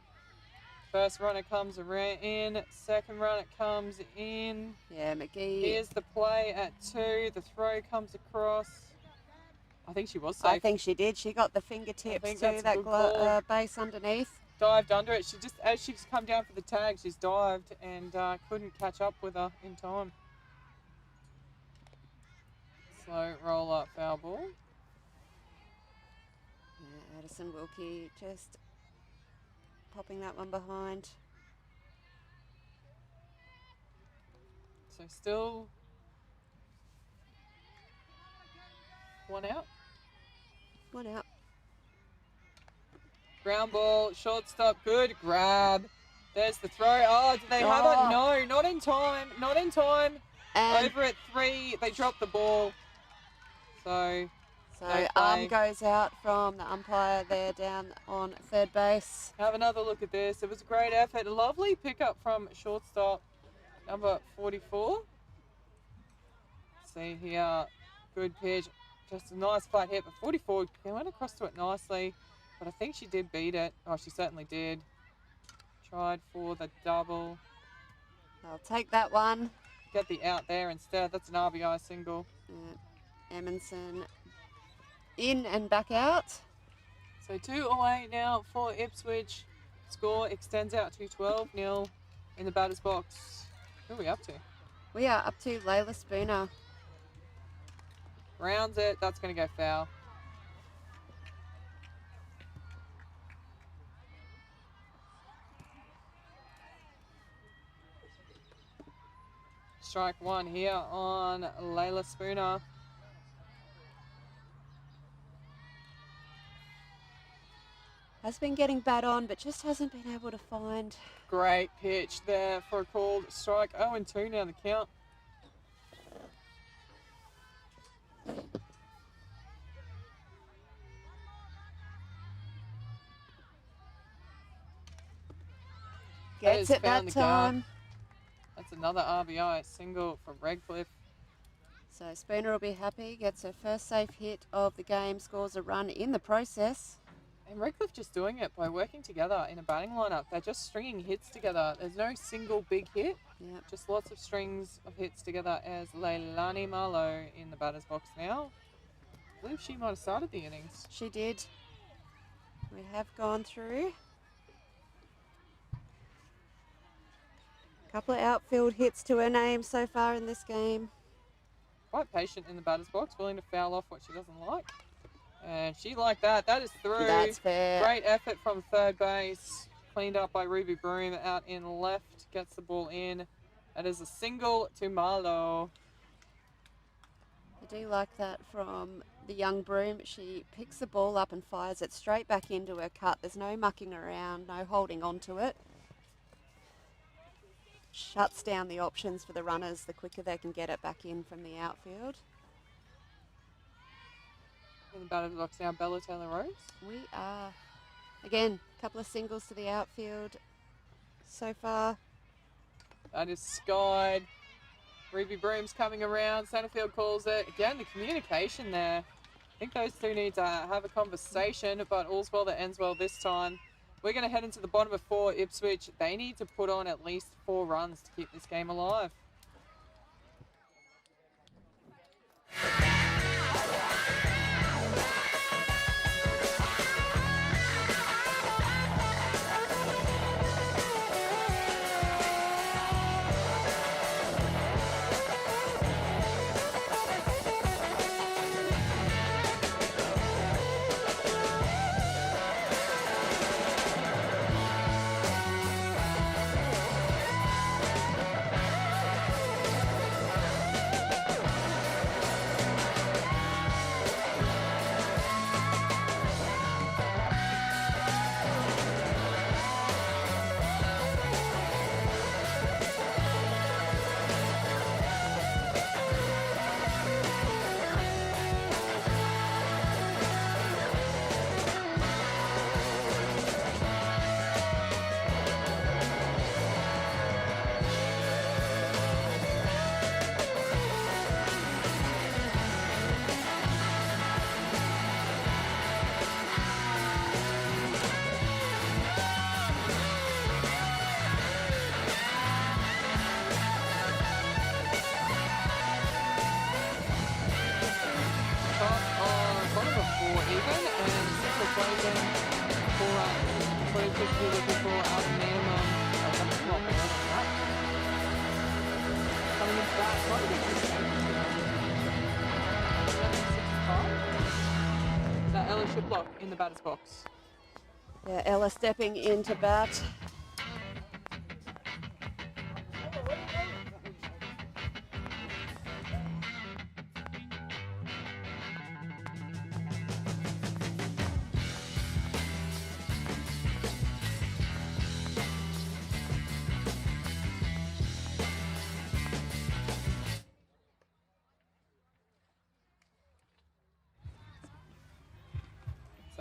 First runner comes in. Second runner comes in. Yeah, McGee. Here's the play at 2. The throw comes across. I think she was safe. I think she did. She got the fingertips think to that's a that good call. base underneath. Dived under it. As she's come down for the tag, she's dived and couldn't catch up with her in time. Slow roll up foul ball. Yeah, Addison Wilkie just popping that one behind. So still 1 out. 1 out. Ground ball, shortstop, good grab. There's the throw. Oh, did they have it? No, not in time. Not in time. And Over at 3, they dropped the ball. So So No arm play. goes out from the umpire there down on third base. Have another look at this. It was a great effort. A lovely pickup from shortstop number 44. See here, good pitch. Just a nice flat hit, but 44 went across to it nicely. But I think she did beat it. Oh, she certainly did. Tried for the double. I'll take that one. Get the out there instead. That's an RBI single. Emerson in and back out. So 2 away now for Ipswich. Score extends out to 12-0 in the batter's box. Who are we up to? We are up to Layla Spooner. Rounds it. That's going to go foul. Strike one here on Layla Spooner. Has been getting bat on, but just hasn't been able to find. Great pitch there for a called strike. 0-2 now the count. Gets it that found the gap. time. That's another RBI single for Redcliffe. So Spooner will be happy. Gets her first safe hit of the game. Scores a run in the process. And Redcliffe just doing it by working together in a batting lineup. They're just stringing hits together. There's no single big hit. Yep. Just lots of strings of hits together as Leilani Marlowe in the batter's box now. I believe she might have started the innings. She did. We have gone through. A couple of outfield hits to her name so far in this game. Quite patient in the batter's box, willing to foul off what she doesn't like. And she liked that. That is through. That's fair. Great effort from third base. Cleaned up by Ruby Broom out in left. Gets the ball in. That is a single to Marlowe. I do like that from the young Broom. She picks the ball up and fires it straight back into her cut. There's no mucking around, no holding on to it. Shuts down the options for the runners the quicker they can get it back in from the outfield. In the batter's box now, Bella Taylor-Rose. We are, again, a couple of singles to the outfield so far. That is skied. Ruby Broom's coming around. Centerfield calls it. Again, the communication there. I think those two need to have a conversation, but all's well that ends well this time. We're going to head into the bottom of 4, Ipswich. They need to put on at least 4 runs to keep this game alive. Block in the batter's box. Yeah, Ella stepping into bat.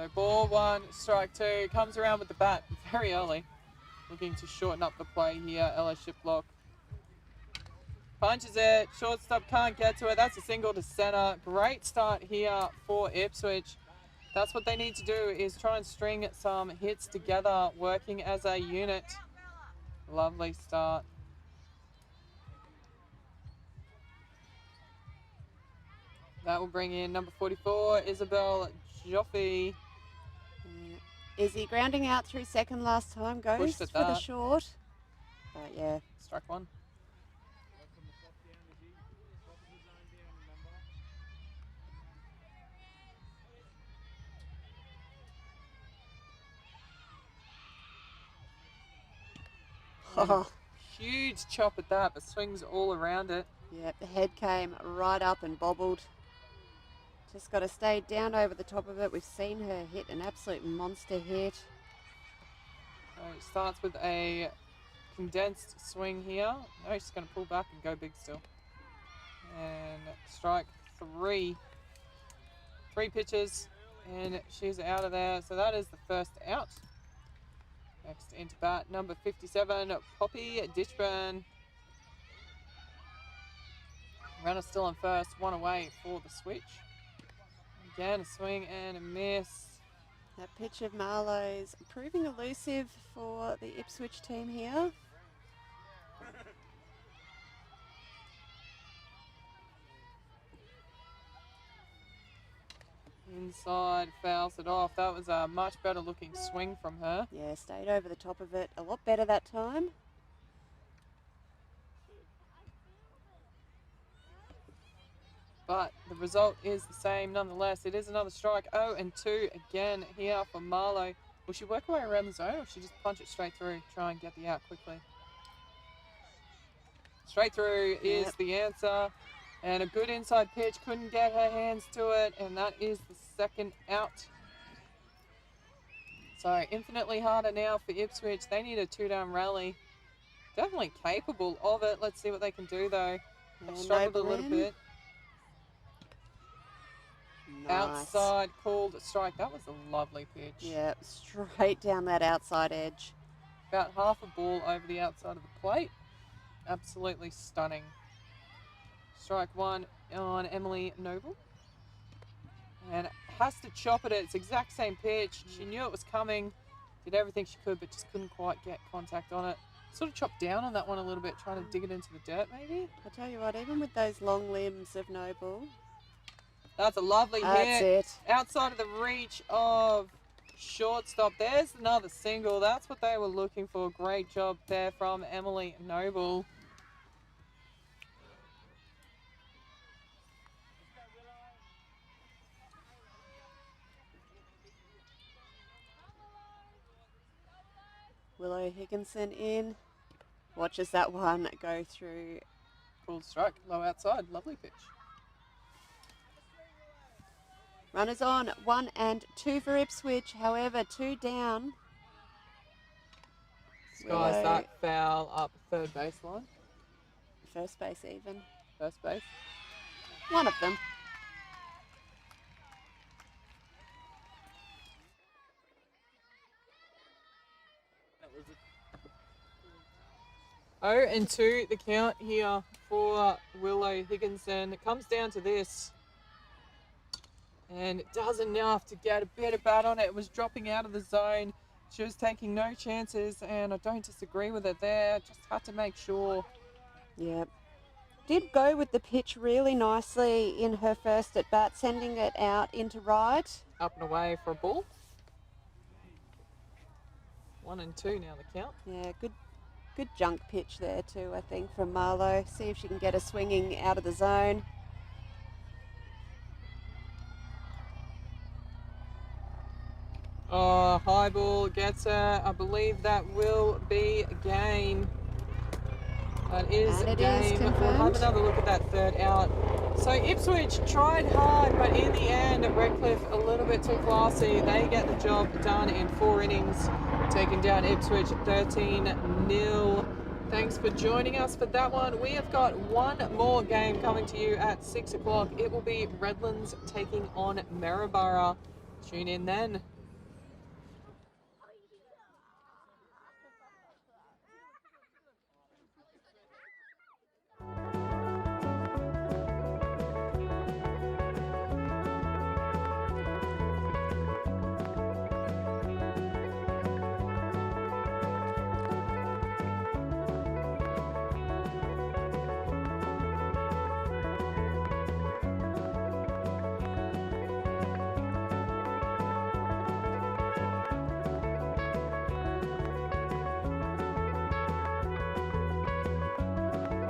So ball 1, strike 2. Comes around with the bat very early. Looking to shorten up the play here. Ella Shiplock punches it. Shortstop can't get to it. That's a single to center. Great start here for Ipswich. That's what they need to do, is try and string some hits together, working as a unit. Lovely start. That will bring in number 44, Isabel Joffe. Izzy grounding out through second last time, goes Pushed for at the that. short. But yeah, Strike 1. From the top down, Izzy. Top of the zone down, remember? oh, Huge chop at that, but swings all around it. yeah, the head came right up and bobbled. Just got to stay down over the top of it. We've seen her hit an absolute monster hit. So it starts with a condensed swing here. No, she's going to pull back and go big still. And strike 3. 3 pitches, and she's out of there. So that is the first out. Next into bat, number 57, Poppy Ditchburn. Runner still on first, 1 away for the switch. Again, a swing and a miss. That pitch of Marlowe's proving elusive for the Ipswich team here. Inside, fouls it off. That was a much better looking swing from her. Yeah, stayed over the top of it a lot better that time. But the result is the same nonetheless. It is another strike. 0-2 again here for Marlowe. Will she work her way around the zone, or will she just punch it straight through, try and get the out quickly? Straight through is the answer. And a good inside pitch, couldn't get her hands to it, and that is the second out. So infinitely harder now for Ipswich. They need a 2-down rally. Definitely capable of it. Let's see what they can do though. They've struggled a little bit. Nice. Outside called strike. That was a lovely pitch. Yeah, straight down that outside edge. About half a ball over the outside of the plate. Absolutely stunning. Strike 1 on Emily Noble. And has to chop it. It's exact same pitch. She knew it was coming. Did everything she could, but just couldn't quite get contact on it. Sort of chopped down on that one a little bit, trying to dig it into the dirt maybe. I tell you what, even with those long limbs of Noble. That's a lovely That's hit. it. Outside of the reach of shortstop. There's another single. That's what they were looking for. Great job there from Emily Noble. Willow Higginson in. Watches that one go through. Cool strike. Low outside. Lovely pitch. Runners on, 1 and 2 for Ipswich. However, 2 down. Skies Willow. that foul up third baseline. First base even. First base. One of them. Oh, and 2 the count here for Willow Higginson. It comes down to this. And it does enough to get a bit of bat on it. It was dropping out of the zone. She was taking no chances, and I don't disagree with it there. Just had to make sure. Yep. Did go with the pitch really nicely in her first at bat, sending it out into right. Up and away for a ball. 1 and 2 now the count. Yeah, good junk pitch there too, I think, from Marlowe. See if she can get her swinging out of the zone. Oh, high ball gets her. I believe that will be a game. That is And a it game. is We'll have confirmed. another look at that third out. So Ipswich tried hard, but in the end, Redcliffe a little bit too classy. They get the job done in 4 innings, taking down Ipswich 13-0. Thanks for joining us for that one. We have got one more game coming to you at 6 o'clock. It will be Redlands taking on Maryborough. Tune in then.